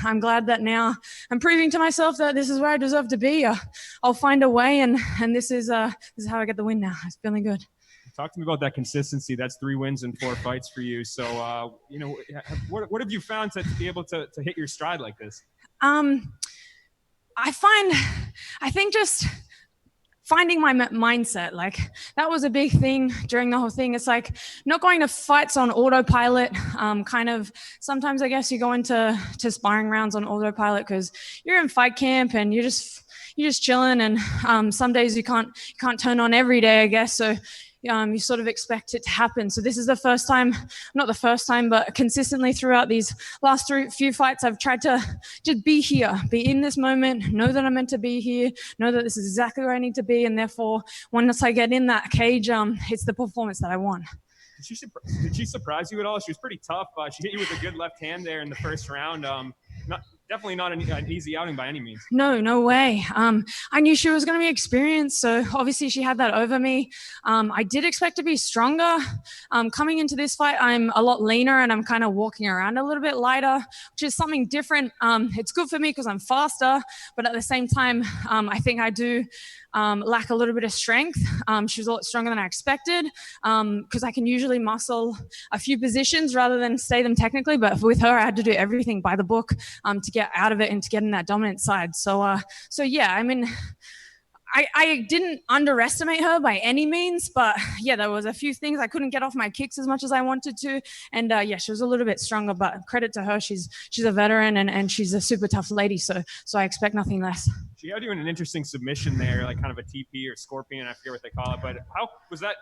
I'm glad that now I'm proving to myself that this is where I deserve to be. I'll find a way, and this is how I get the win now. It's feeling good. Talk to me about that consistency. That's 3 wins and 4 fights for you. So, what have you found to be able to hit your stride like this? I think just finding my mindset, like that was a big thing during the whole thing. It's like not going to fights on autopilot. Kind of sometimes I guess you go into sparring rounds on autopilot because you're in fight camp and you're just chilling, and some days you can't turn on every day, I guess. So you sort of expect it to happen. So this is the first time, not the first time, but consistently throughout these last few fights, I've tried to just be here, be in this moment, know that I'm meant to be here, know that this is exactly where I need to be. And therefore, once I get in that cage, it's the performance that I want. Did she surprise you at all? She was pretty tough. She hit you with a good left hand there in the first round. Definitely not an easy outing by any means. No way. I knew she was going to be experienced, so obviously she had that over me. I did expect to be stronger. Coming into this fight, I'm a lot leaner and I'm kind of walking around a little bit lighter, which is something different. It's good for me because I'm faster, but at the same time, I think I do lack a little bit of strength. She was a lot stronger than I expected because I can usually muscle a few positions rather than stay them technically, but with her, I had to do everything by the book to get out of it and to get in that dominant side. So yeah, I mean, I didn't underestimate her by any means, but yeah, there was a few things. I couldn't get off my kicks as much as I wanted to. And yeah, she was a little bit stronger, but credit to her. She's a veteran and she's a super tough lady. So I expect nothing less. She had you in an interesting submission there, like kind of a TP or scorpion. I forget what they call it, but how was that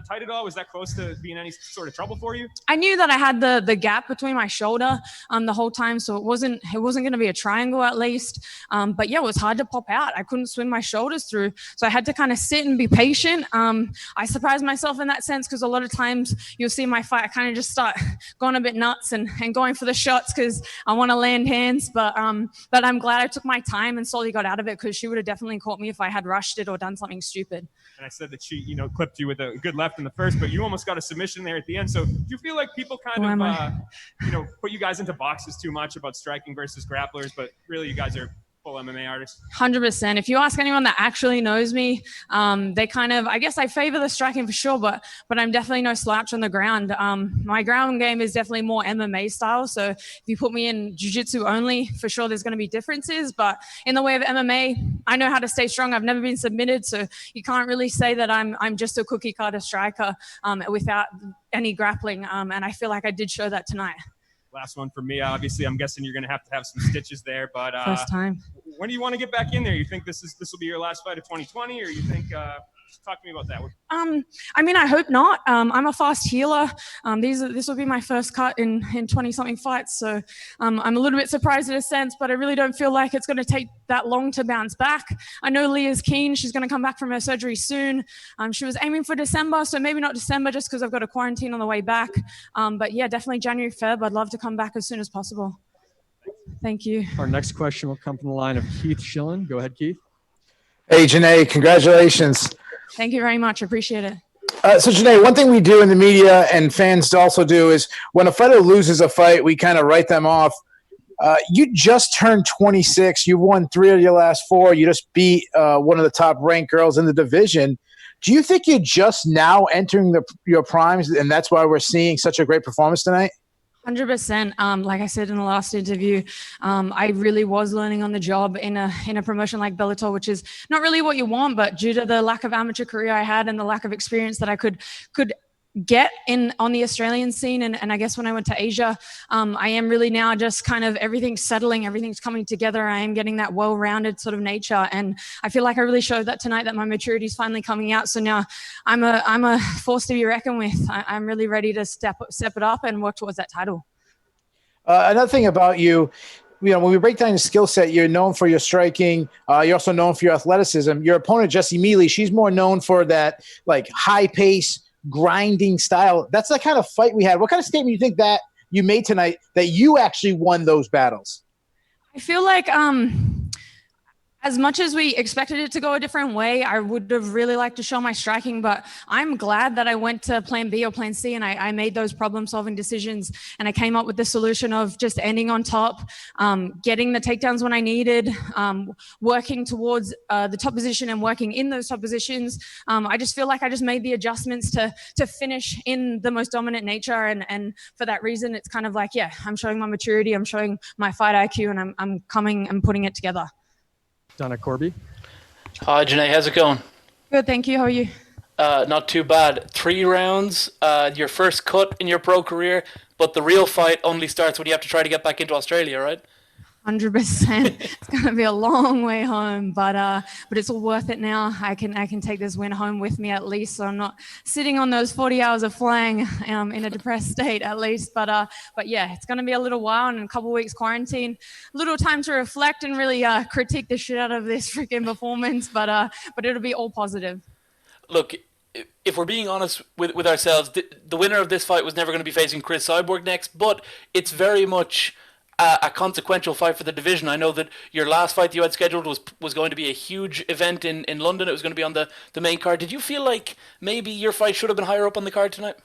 tight at all? Was that close to being any sort of trouble for you? I knew that I had the gap between my shoulder the whole time, so it wasn't going to be a triangle at least. But yeah, it was hard to pop out. I couldn't swing my shoulders through, so I had to kind of sit and be patient. I surprised myself in that sense because a lot of times you'll see my fight, I kind of just start going a bit nuts and going for the shots because I want to land hands. But I'm glad I took my time and slowly got out of it because she would have definitely caught me if I had rushed it or done something stupid. And I said that she, clipped you with a good left in the first, but you almost got a submission there at the end. So do you feel like people kind of, put you guys into boxes too much about striking versus grapplers, but really you guys are full MMA artists? 100%. If you ask anyone that actually knows me, they kind of, I guess I favor the striking for sure, but I'm definitely no slouch on the ground. My ground game is definitely more MMA style. So if you put me in jiu-jitsu only, for sure there's going to be differences. But in the way of MMA, I know how to stay strong. I've never been submitted, so you can't really say that I'm just a cookie cutter striker without any grappling. And I feel like I did show that tonight. Last one for me. Obviously, I'm guessing you're going to have some stitches there, but first time. When do you want to get back in there? You think this will be your last fight of 2020, or you think? Talk to me about that. I mean, I hope not. I'm a fast healer. This will be my first cut in 20-something fights, so I'm a little bit surprised in a sense, but I really don't feel like it's going to take that long to bounce back. I know Leah's keen. She's going to come back from her surgery soon. She was aiming for December, so maybe not December just because I've got a quarantine on the way back. But yeah, definitely January, Feb. I'd love to come back as soon as possible. Thank you. Our next question will come from the line of Keith Schillen. Go ahead, Keith. Hey, Janay, congratulations. Thank you very much. Appreciate it. So, Janay, one thing we do in the media and fans also do is when a fighter loses a fight, we kind of write them off. You just turned 26. You won 3 of your last 4. You just beat one of the top-ranked girls in the division. Do you think you're just now entering your primes, and that's why we're seeing such a great performance tonight? 100%. Like I said in the last interview, I really was learning on the job in a promotion like Bellator, which is not really what you want, but due to the lack of amateur career I had and the lack of experience that I could get on the Australian scene, and I guess when I went to Asia, I am really now just kind of everything's settling, everything's coming together. I am getting that well-rounded sort of nature, and I feel like I really showed that tonight, that my maturity is finally coming out. So now I'm a force to be reckoned with. I'm really ready to step it up and work towards that title. Another thing about you, when we break down your skill set, you're known for your striking. You're also known for your athleticism. Your opponent, Jessie Mealy, she's more known for that like high pace, grinding style. That's the kind of fight we had. What kind of statement do you think that you made tonight that you actually won those battles? I feel like As much as we expected it to go a different way, I would have really liked to show my striking, but I'm glad that I went to plan B or plan C and I made those problem-solving decisions, and I came up with the solution of just ending on top, getting the takedowns when I needed, working towards the top position and working in those top positions. I just feel like I just made the adjustments to finish in the most dominant nature, and for that reason, it's kind of like, yeah, I'm showing my maturity, I'm showing my fight IQ, and I'm coming and putting it together. Donna Corby. Hi, Janay. How's it going? Good, thank you. How are you? Not too bad. 3 rounds, your first cut in your pro career, but the real fight only starts when you have to try to get back into Australia, right? 100%. It's going to be a long way home, but it's all worth it now. I can take this win home with me at least, so I'm not sitting on those 40 hours of flying in a depressed state at least. But yeah, it's going to be a little while and a couple of weeks quarantine, a little time to reflect and really critique the shit out of this freaking performance. But it'll be all positive. Look, if we're being honest with ourselves, the winner of this fight was never going to be facing Chris Cyborg next, but it's very much a consequential fight for the division. I know that your last fight that you had scheduled was going to be a huge event in London. It was going to be on the main card. Did you feel like maybe your fight should have been higher up on the card tonight?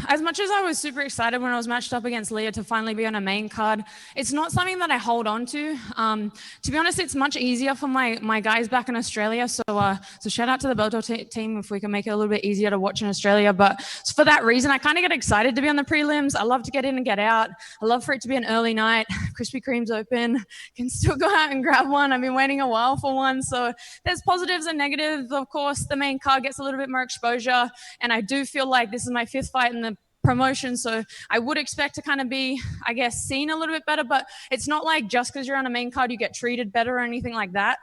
As much as I was super excited when I was matched up against Leah to finally be on a main card, it's not something that I hold on to. To be honest, it's much easier for my guys back in Australia. So shout out to the Bellator team if we can make it a little bit easier to watch in Australia. But for that reason, I kind of get excited to be on the prelims. I love to get in and get out. I love for it to be an early night. Krispy Kreme's open. Can still go out and grab one. I've been waiting a while for one. So there's positives and negatives. Of course, the main card gets a little bit more exposure. And I do feel like this is my 5th fight in the promotion, so I would expect to kind of be, I guess, seen a little bit better, but it's not like just because you're on a main card you get treated better or anything like that.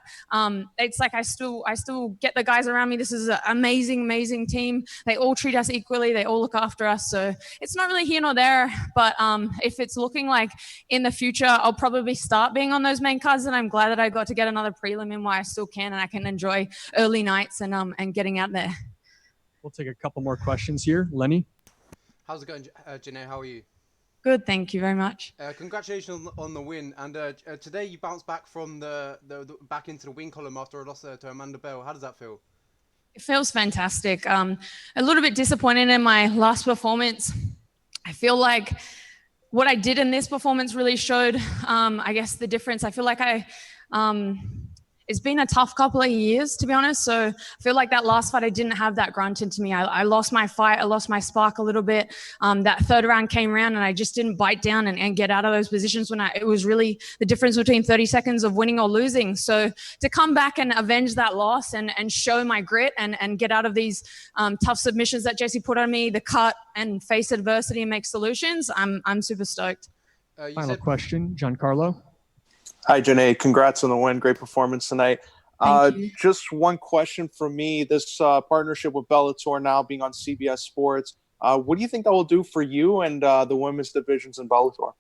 It's like I still get the guys around me. This is an amazing team. They all treat us equally. They all look after us, so it's not really here nor there, but if it's looking like in the future I'll probably start being on those main cards, and I'm glad that I got to get another prelim in while I still can, and I can enjoy early nights and getting out there. We'll take a couple more questions here. Lenny. How's it going, Janay? How are you? Good, thank you very much. Congratulations on the win. And today you bounced back from the back into the win column after a loss to Amanda Bell. How does that feel? It feels fantastic. A little bit disappointed in my last performance. I feel like what I did in this performance really showed, I guess, the difference. I feel like it's been a tough couple of years, to be honest. So I feel like that last fight, I didn't have that grunt into me. I lost my fight. I lost my spark a little bit. That 3rd round came around and I just didn't bite down and get out of those positions when it was really the difference between 30 seconds of winning or losing. So to come back and avenge that loss and show my grit and get out of these tough submissions that Jesse put on me, the cut and face adversity and make solutions, I'm super stoked. Final question, Giancarlo. Hi, Janay. Congrats on the win. Great performance tonight. Thank you. Just one question from me. This partnership with Bellator now being on CBS Sports, what do you think that will do for you and the women's divisions in Bellator?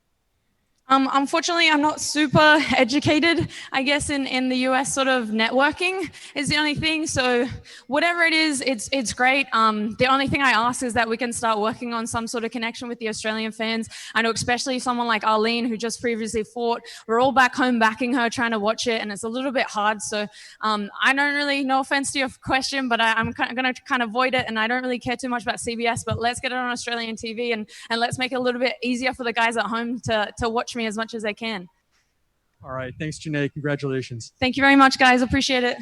Unfortunately, I'm not super educated, I guess, in the US sort of networking is the only thing. So whatever it is, it's great. The only thing I ask is that we can start working on some sort of connection with the Australian fans. I know especially someone like Arlene, who just previously fought, we're all back home backing her, trying to watch it, and it's a little bit hard. So I don't really, no offense to your question, but I'm going to kind of avoid it, and I don't really care too much about CBS, but let's get it on Australian TV and let's make it a little bit easier for the guys at home to watch me as much as they can. All right. Thanks, Janay. Congratulations. Thank you very much, guys. Appreciate it.